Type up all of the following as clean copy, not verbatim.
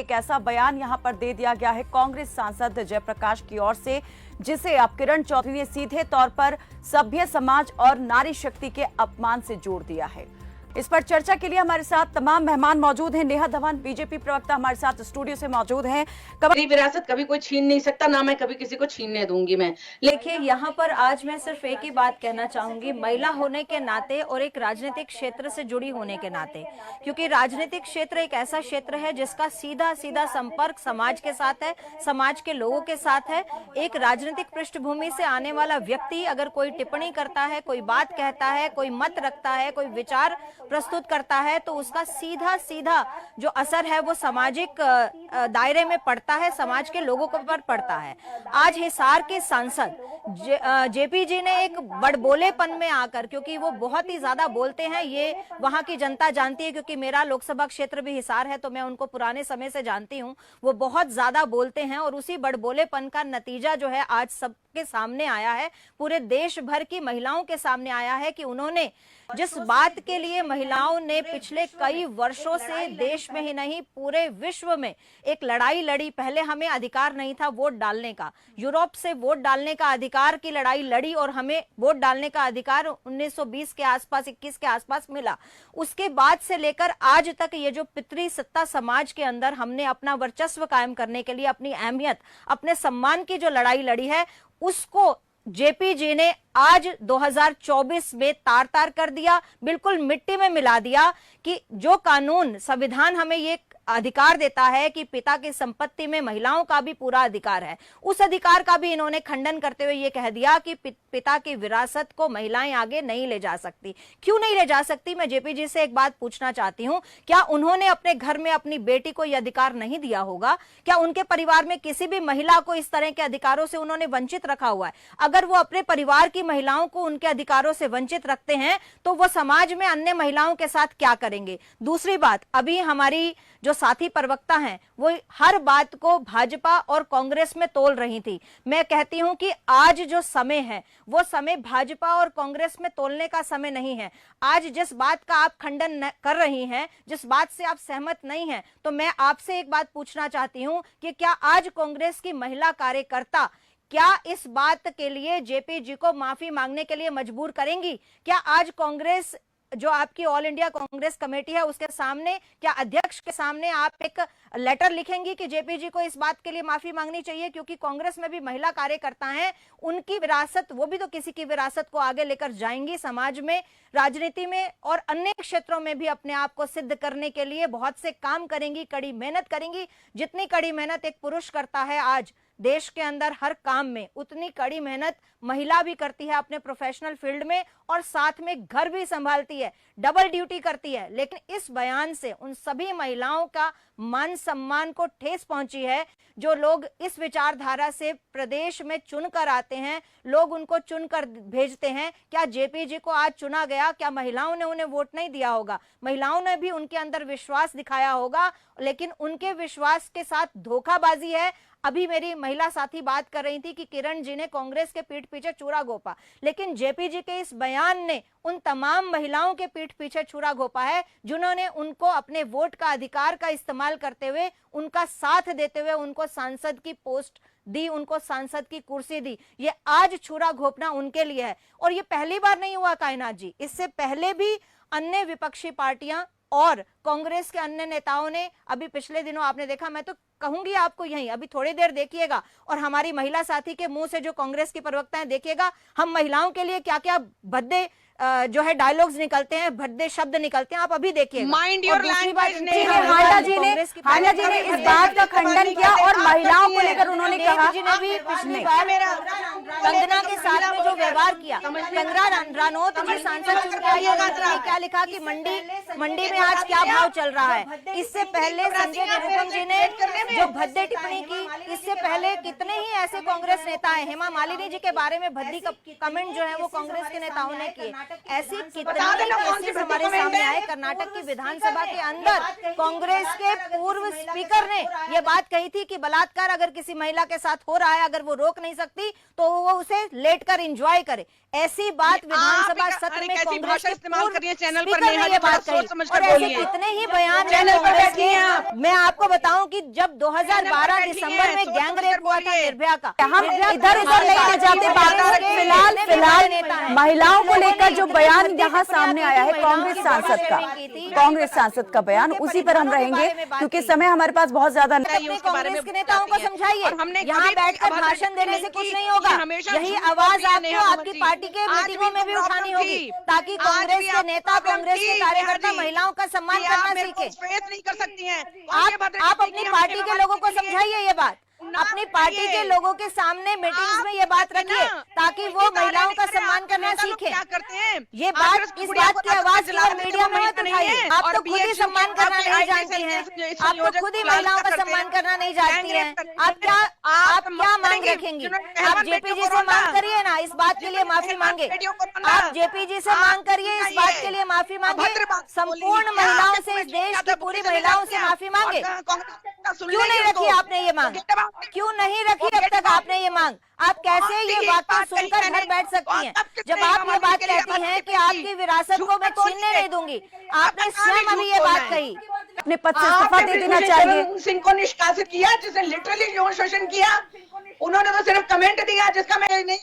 एक ऐसा बयान यहां पर दे दिया गया है कांग्रेस सांसद जयप्रकाश की ओर से, जिसे अब किरण चौधरी ने सीधे तौर पर सभ्य समाज और नारी शक्ति के अपमान से जोड़ दिया है। इस पर चर्चा के लिए हमारे साथ तमाम मेहमान मौजूद हैं। नेहा धवन बीजेपी प्रवक्ता हमारे साथ स्टूडियो से मौजूद हैं। मेरी विरासत कभी कोई छीन नहीं सकता, ना मैं कभी किसी को छीनने दूंगी। मैं देखिए, यहाँ पर आज मैं सिर्फ एक ही बात कहना चाहूंगी, महिला होने के नाते और एक राजनीतिक क्षेत्र से जुड़ी होने के नाते, क्योंकि राजनीतिक क्षेत्र एक ऐसा क्षेत्र है जिसका सीधा सीधा संपर्क समाज के साथ है, समाज के लोगों के साथ है। एक राजनीतिक पृष्ठभूमि से आने वाला व्यक्ति अगर कोई टिप्पणी करता है, कोई बात कहता है, कोई मत रखता है, कोई विचार प्रस्तुत करता है, तो उसका सीधा सीधा जो असर है वो सामाजिक दायरे में पड़ता है, समाज के लोगों पर पड़ता है। आज हिसार के सांसद जेपी जी ने एक बड़बोलेपन में आकर, क्योंकि वो बहुत ही ज्यादा बोलते हैं, ये वहां की जनता जानती है, क्योंकि मेरा लोकसभा क्षेत्र भी हिसार है तो मैं उनको पुराने समय से जानती हूं। वो बहुत ज्यादा बोलते हैं और उसी बड़बोलेपन का नतीजा जो है आज सबके सामने आया है, पूरे देश भर की महिलाओं के सामने आया है कि उन्होंने जिस बात के लिए महिलाओं ने पिछले कई वर्षों से देश में ही नहीं पूरे विश्व में एक लड़ाई लड़ी। पहले हमें अधिकार नहीं था वोट डालने का, यूरोप से वोट डालने का अधिकार की लड़ाई लड़ी और हमें वोट डालने का अधिकार 1920 के आसपास, 21 के आसपास मिला। उसके बाद से लेकर आज तक ये जो पितृ सत्ता समाज के अंदर हमने अपना वर्चस्व कायम करने के लिए अपनी अहमियत, अपने सम्मान की जो लड़ाई लड़ी है, उसको जेपी जी ने आज 2024 में तार तार कर दिया, बिल्कुल मिट्टी में मिला दिया कि जो कानून, संविधान हमें ये अधिकार देता है कि पिता की संपत्ति में महिलाओं का भी पूरा अधिकार है, उस अधिकार का भी इन्होंने खंडन करते हुए ये कह दिया कि पिता की विरासत को महिलाएं आगे नहीं ले जा सकती। क्यों नहीं ले जा सकती? मैं जेपी जी से एक बात पूछना चाहती हूं, क्या उन्होंने अपने घर में अपनी बेटी को यह अधिकार नहीं दिया होगा? क्या उनके परिवार में किसी भी महिला को इस तरह के अधिकारों से उन्होंने वंचित रखा हुआ है? अगर वो अपने परिवार की महिलाओं को उनके अधिकारों से वंचित रखते हैं तो वो समाज में अन्य महिलाओं के साथ क्या करेंगे? दूसरी बात, अभी हमारी जो साथी प्रवक्ता हैं वो हर बात को भाजपा और कांग्रेस में तोल रही थी। मैं कहती हूं कि आज जो समय है वो समय भाजपा और कांग्रेस में तोलने का समय नहीं है। आज जिस बात का आप खंडन कर रही हैं, जिस बात से आप सहमत नहीं हैं, तो मैं आपसे एक बात पूछना चाहती हूं कि क्या आज कांग्रेस की महिला कार्यकर्ता क्या इस बात के लिए जेपी जी को माफी मांगने के लिए मजबूर करेंगी? क्या आज कांग्रेस जो आपकी ऑल इंडिया कांग्रेस कमेटी है उसके सामने, क्या अध्यक्ष के सामने आप एक लेटर लिखेंगी कि जेपी जी को इस बात के लिए माफी मांगनी चाहिए? क्योंकि कांग्रेस में भी महिला कार्यकर्ता हैं, उनकी विरासत, वो भी तो किसी की विरासत को आगे लेकर जाएंगी, समाज में, राजनीति में और अन्य क्षेत्रों में भी अपने आप को सिद्ध करने के लिए बहुत से काम करेंगी, कड़ी मेहनत करेंगी। जितनी कड़ी मेहनत एक पुरुष करता है आज देश के अंदर हर काम में, उतनी कड़ी मेहनत महिला भी करती है अपने प्रोफेशनल फील्ड में और साथ में घर भी संभालती है, डबल ड्यूटी करती है। लेकिन इस बयान से उन सभी महिलाओं का मान सम्मान को ठेस पहुंची है। जो लोग इस विचारधारा से प्रदेश में चुनकर आते हैं, लोग उनको चुनकर भेजते हैं। क्या जेपी जी को आज चुना गया, क्या महिलाओं ने उन्हें वोट नहीं दिया होगा? महिलाओं ने भी उनके अंदर विश्वास दिखाया होगा, लेकिन उनके विश्वास के साथ धोखाबाजी है। अभी मेरी महिला साथी बात कर रही थी कि किरण जी ने कांग्रेस के पीठ पीछे छुरा घोंपा, लेकिन जेपी जी के इस बयान ने उन तमाम महिलाओं के पीठ पीछे छुरा घोंपा है जिन्होंने उनको अपने वोट का अधिकार का इस्तेमाल करते हुए, उनका साथ देते हुए उनको सांसद की पोस्ट दी, उनको सांसद की कुर्सी दी। ये आज छुरा घोंपना उनके लिए है और ये पहली बार नहीं हुआ कायनात जी, इससे पहले भी अन्य विपक्षी पार्टियां और कांग्रेस के अन्य नेताओं ने, अभी पिछले दिनों आपने देखा, मैं तो कहूंगी आपको यहीं, अभी थोड़ी देर देखिएगा और हमारी महिला साथी के मुंह से जो कांग्रेस की प्रवक्ता है, देखिएगा हम महिलाओं के लिए क्या क्या भद्दे जो है डायलॉग्स निकलते हैं, भद्दे शब्द निकलते हैं, आप अभी देखिए। Mind your language. Handa ji ने इस बात का खंडन किया और महिलाओं को लेकर उन्होंने कहा, जी ने भी पिछले कंगना के साथ में जो व्यवहार किया, कंगना रनौत जी सांसद क्या लिखा कि मंडी में आज क्या भाव चल रहा है। इससे पहले संजय निरुपम जी ने जो भद्दे टिप्पणी की, इससे पहले कितने ही ऐसे कांग्रेस नेता हैं, हेमा मालिनी जी के बारे में भद्दी कमेंट जो है वो कांग्रेस के नेताओं ने किए। ऐसी कितनी केसेस हमारे सामने आए। कर्नाटक की विधानसभा के अंदर कांग्रेस के पूर्व स्पीकर ने ये बात कही थी कि बलात्कार अगर किसी महिला के साथ हो रहा है, अगर वो रोक नहीं सकती तो वो उसे लेटकर एंजॉय करे। ऐसी बात विधानसभा सत्र में कांग्रेस के पूर्व स्पीकर ने ये बात कही। और ऐसे कितने ही बयान कांग्रेस के। मैं आपको बताऊं कि जब 2012 दिसंबर में गैंग रेप हुआ था निर्भया का, हम इधर उधर लेके जाते बात। फिलहाल महिलाओं को लेकर जो बयान यहाँ सामने आया है कांग्रेस सांसद का बयान, उसी पर हम रहेंगे क्योंकि समय हमारे पास बहुत ज्यादा नहीं। कांग्रेस के नेताओं को समझाइए, यहाँ बैठकर भाषण देने से कुछ नहीं होगा। यही आवाज आपको आपकी पार्टी के मीटिंगों में भी उठानी होगी ताकि कांग्रेस के नेता, कांग्रेस के कार्यकर्ता महिलाओं का सम्मान करना सीखे। नहीं कर सकती हैं। आप अपनी पार्टी के लोगों को समझाइए ये बात, अपनी पार्टी के लोगों के सामने मीटिंग्स में ये बात रखिए ताकि वो महिलाओं का सम्मान करना सीखें। क्या करते हैं ये बात, इस बात की आवाज मीडिया में मत उठाइए। आप तो खुद ही सम्मान करना नहीं जानती हैं, आप तो खुद ही महिलाओं का सम्मान करना नहीं जानती हैं। आप क्या मांग रखेंगी? आप जेपीजी से मांग करिए ना, इस बात के लिए माफी मांगे। आप जेपीजी से मांग करिए, इस बात के लिए माफी मांगे। संपूर्ण महिलाओं से, इस देश की पूरी महिलाओं से माफी मांगे। क्यों नहीं रखी आपने ये मांग? क्यों नहीं रखी अब तक आपने ये मांग? आप कैसे ये वाक्य सुनकर घर बैठ सकती हैं जब आप ये बात कहती हैं कि आपकी विरासत को मैं छीनने नहीं दूंगी? आपने स्वयं अभी ये बात कही। अपने पद से इस्तीफा दे देना चाहिए। सिंह को निष्कासित किया जिसने लिटरली यौन शोषण किया। उन्होंने तो सिर्फ कमेंट दिया जिसका मैं नहीं,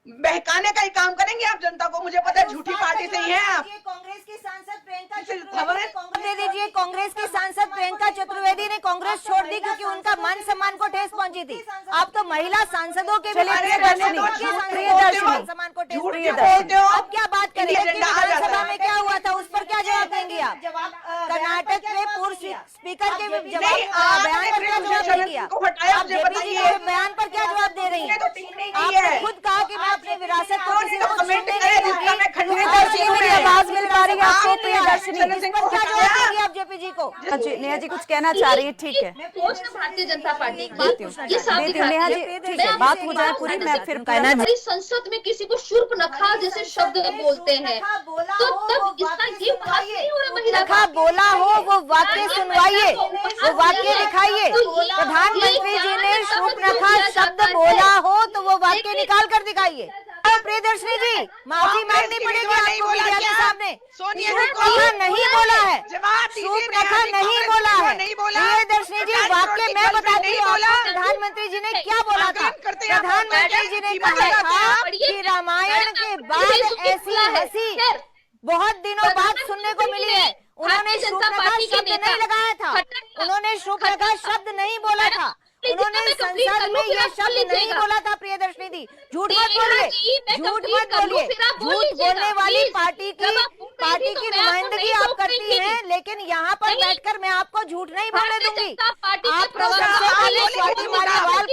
बहकाने का ही काम करेंगे आप जनता को। मुझे पता है झूठी पार्टी से ही हैं आप। कांग्रेस की सांसद प्रियंका दीजिए, कांग्रेस की सांसद प्रियंका चतुर्वेदी ने कांग्रेस छोड़ दी क्योंकि उनका मान सम्मान को ठेस पहुंची थी। आप तो महिला सांसदों के सम्मान को ठेस पहुंची। अब क्या बात करें? विधानसभा में क्या हुआ था, उस पर क्या जवाब देंगी आप? कर्नाटक के पूर्व स्पीकर के बयान पर क्या जवाब देंगी आप? जेपीजी के बयान पर क्या जवाब दे रही हैं? आपने खुद कहा कि अपनी विरासत को किसी को छीनने नहीं दूंगी। मेरी आवाज मिल पा रही है आपको? प्रियदर्शनी, इस पर क्या जवाब देंगी आप जेपीजी को? नेहा जी कुछ कहना चाह रही है, ठीक है। भारतीय जनता पार्टी नेहा जी ठीक है, बात हो जाए पूरी, मैं फिर कहना। संसद में किसी को शूर्पणखा जैसे शब्द बोलते हैं तो तब इसका ये बात नहीं हो रहा। महिला बोला हो वो वाक्य सुनवाइए, वो वाक्य दिखाइए। प्रधानमंत्री जी ने शूर्पणखा शब्द बोला हो तो वो वाक्य निकाल कर दिखाइए। प्रियदर्शनी जी माफी मांगनी पड़ेगी आपको मीडिया के सामने। शूर्पणखा नहीं बोला है, शूर्पणखा नहीं बोला है। प्रियदर्शनी जी वाक्य मैं बताती हूँ प्रधानमंत्री जी ने क्या बोला था। प्रधानमंत्री जी ने कहा था कि रामायण के बाद ऐसी हंसी बहुत दिनों बाद सुनने को मिली है। उन्होंने शूर्पणखा शब्द नहीं लगाया था, उन्होंने शूर्पणखा शब्द नहीं बोला था, उन्होंने संसद में ये शब्द नहीं बोला था। प्रियदर्शनी दी झूठ मत बोलिए, झूठ मत बोलिए। झूठ बोलने वाली पार्टी की नुमाइंदगी आप करती हैं, लेकिन यहाँ पर बैठकर मैं आपको झूठ नहीं बोलने दूंगी। आप सबसे पहले स्वाति मालीवाल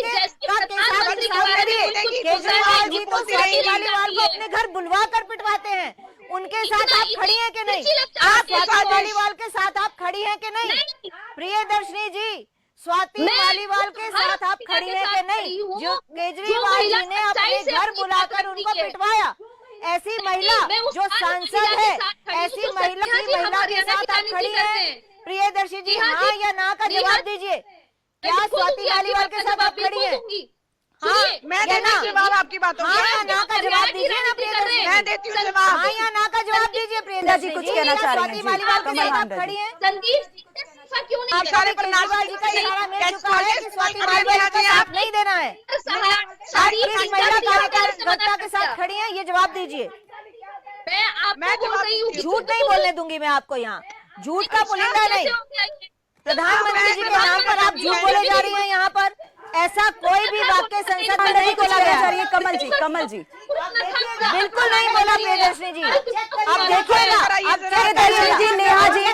केजरीवाल जी तो स्वाति मालीवाल को अपने घर बुलवा कर पिटवाते हैं। उनके साथ आप खड़ी हैं कि नहीं? आप स्वाति मालीवाल के साथ आप खड़ी हैं कि नहीं? प्रियदर्शनी जी स्वाति मालीवाल के साथ आप खड़ी हैं कि नहीं? जो केजरीवाल जी ने अपने घर बुलाकर उनको पिटवाया, ऐसी महिला जो सांसद है, ऐसी महिला के साथ आप खड़ी हैं? प्रियदर्शी जी हाँ या ना का जवाब दीजिए। क्या स्वाति मालीवाल के साथ आप खड़ी हैं? हाँ मैं देती हूँ जवाब आपकी बातों का। हाँ या ना का जवाब दीजिए ना प्रियदर्शी। मैं देती हूँ जवाब। हाँ या ना का जवाब दीजिए प्रियदर्शी जी। कुछ कहना चाह रही हैं? स्वाति मालीवाल के साथ आप खड़ी हैं? क्यों नहीं? केजरीवाल जी का इशारा मिल चुका है कि स्वाति मालीवाल को साथ नहीं देना है। किस महिला कार्यकर्ता के साथ खड़ी हैं ये जवाब दीजिए। मैं बोल रही हूँ झूठ नहीं बोलने दूंगी मैं आपको यहाँ, झूठ का पुलिंदा नहीं। प्रधानमंत्री जी के नाम पर आप झूठ बोले जा रही हैं यहाँ पर। ऐसा कोई भी वाक्य संसद में नहीं बोला गया। कमल जी बिल्कुल नहीं बोला प्रियदर्शनी जी। अब देखिएगा, प्रियदर्शनी जी, नेहा जी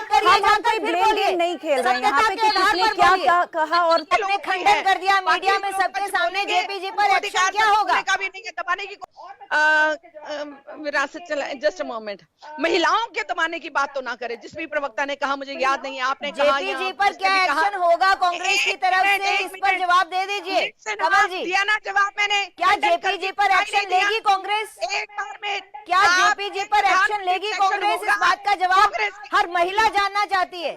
हम कोई ब्लेम गेम नहीं खेल रहे हैं यहाँ पे कि किसने क्या कहा और आपने खंडन कर दिया मीडिया में सबके सामने। जेपीजी पर एक्शन क्या होगा? दबाने की विरासत चला। जस्ट अ मोमेंट, महिलाओं के दबाने की बात तो ना करे। जिस भी प्रवक्ता ने कहा मुझे याद नहीं, आपने कहा जेपीजी पर क्या एक्शन होगा कांग्रेस की तरफ से, इस पर जवाब दे दे दीजिए लीड से कमल जवाब जी। दिया ना, जवाब मैंने क्या खंडन जेपीजी करके पर दिखाई एक्शन नहीं दिया। लेगी कांग्रेस? एक बार में क्या आप जेपीजी पर एक एक्शन लेगी सेक्शन कांग्रेस? इस होगा, बात का जवाब कांग्रेस की- हर महिला जानना चाहती है।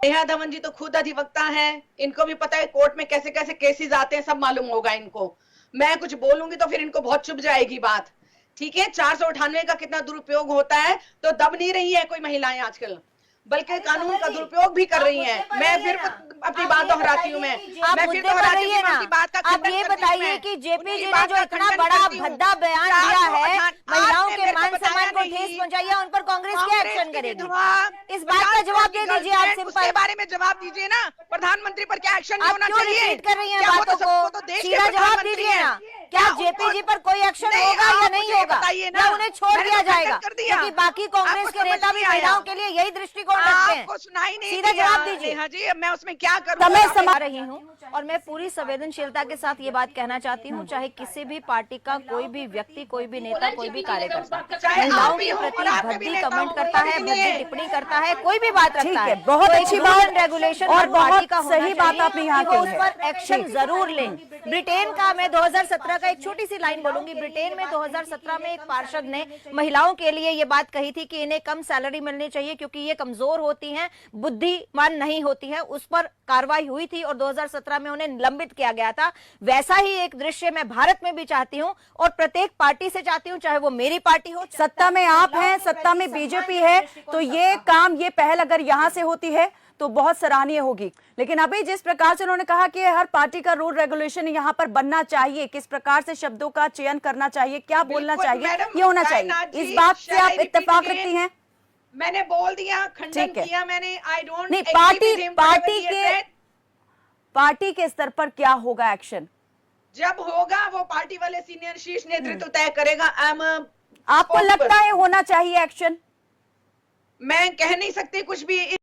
नेहा धवन जी तो खुद अधिवक्ता हैं, इनको भी पता है कोर्ट में कैसे कैसे केसेस आते हैं, सब मालूम होगा इनको। मैं कुछ बोलूंगी तो फिर इनको बहुत चुभ जाएगी बात, ठीक है। 498 का कितना दुरुपयोग होता है, तो दब नहीं रही है कोई महिलाएं आजकल, बल्कि कानून का दुरुपयोग भी कर रही हैं। मैं फिर अपनी बात दोहराती हूँ, आप मैं फिर मुद्दे पर दोहराती रहिए हूँ, ना। उनकी बात का आप खंडन ये करती हूँ बताइए मैं। कि उनकी जेपीजी ने बात जो का इतना खंडन बड़ा करती हूँ। भद्दा बयान दिया है, महिलाओं आपने के मेरे को मान बताया सम्मान को नहीं। ठेस पहुंचाई है, उन पर कांग्रेस क्या कांग्रेस एक्शन की करेगी? विधवा, इस बात का 50 जवाब करोड़ दे की दीजिए आप गर्लफ्रेंड, उसके सिंपल। बारे में जवाब दीजिए ना। प्रधानमंत्री पर क्या एक्शन नहीं आप होना क्यों चाहिए? रिपीट कर रही हैं क्या वो बातों तो सबको तो को? देश के सीधा जवाब प्रधानमंत्री दीजिए हैं। ना, क्या उनको- जेपीजी पर कोई एक्शन नहीं, होगा या आप नहीं मुझे ये होगा, बताइए ना। या उन्हें छोड़ मैंने दिया तो खंडन जाएगा? कर दिया। क्योंकि बाकी कांग्रेस आपको के समझ नेता भी नहीं आया। महिलाओं के लिए यही दृष्टिकोण रखते हैं। आपको सुनाई नहीं सीधा दिया। जवाब दीजिए। नेहा जी, अब मैं उसमें क्या करूं? समय आप- समा रही हूँ और मैं पूरी संवेदनशीलता के साथ ये बात कहना चाहती हूँ, चाहे किसी भी पार्टी का कोई भी व्यक्ति, कोई भी नेता, कोई भी कार्यकर्ता चाहे महिलाओं आप भी के हो प्रति और आप भी भद्दी नेता कमेंट हो, करता कोई है, भी नहीं भद्दी है। टिप्पणी करता है, कोई भी बात ठीक रखता है, है, बहुत तो अच्छी एक बात रूल एंड रेगुलेशन और हर पार्टी बहुत का होना सही बात चाहिए आपने यहाँ कि वो की उस है। पर एक्शन जरूर लें। ब्रिटेन का मैं 2017 का एक छोटी सी लाइन बोलूंगी। ब्रिटेन में 2017 में एक पार्षद ने महिलाओं के लिए ये बात कही थी कि इन्हें कम सैलरी मिलनी चाहिए क्योंकि ये कमजोर होती हैं, बुद्धिमान नहीं होती है। उस पर कार्रवाई हुई थी और 2017 में उन्हें निलंबित किया गया था। वैसा ही एक दृश्य मैं भारत में भी चाहती हूँ और प्रत्येक पार्टी से चाहती हूँ, चाहे वो मेरी पार्टी हो। सत्ता में आप हैं, सत्ता में बीजेपी है, तो ये काम, ये पहल अगर यहाँ से होती है तो बहुत सराहनीय होगी। लेकिन अभी जिस प्रकार से उन्होंने कहा कि हर पार्टी का रूल रेगुलेशन यहाँ पर बनना चाहिए, किस प्रकार से शब्दों का चयन करना चाहिए, क्या बोलना बिल्कुल, चाहिए, मैडम, ये होना कायनात चाहिए, जी, इस बात से shall आप I repeat इत्तेफाक again? रखती हैं? मैंने बोल दिया, खंडन ठीक है। किया मैंने। आई डोंट नहीं, पार्टी के स्तर पर क्या होगा एक्शन? जब होगा वो पार्टी वाले सीनियर शीर्ष नेतृत्व तय करेगा। आपको लगता है होना चाहिए एक्शन? मैं कह नहीं सकती कुछ भी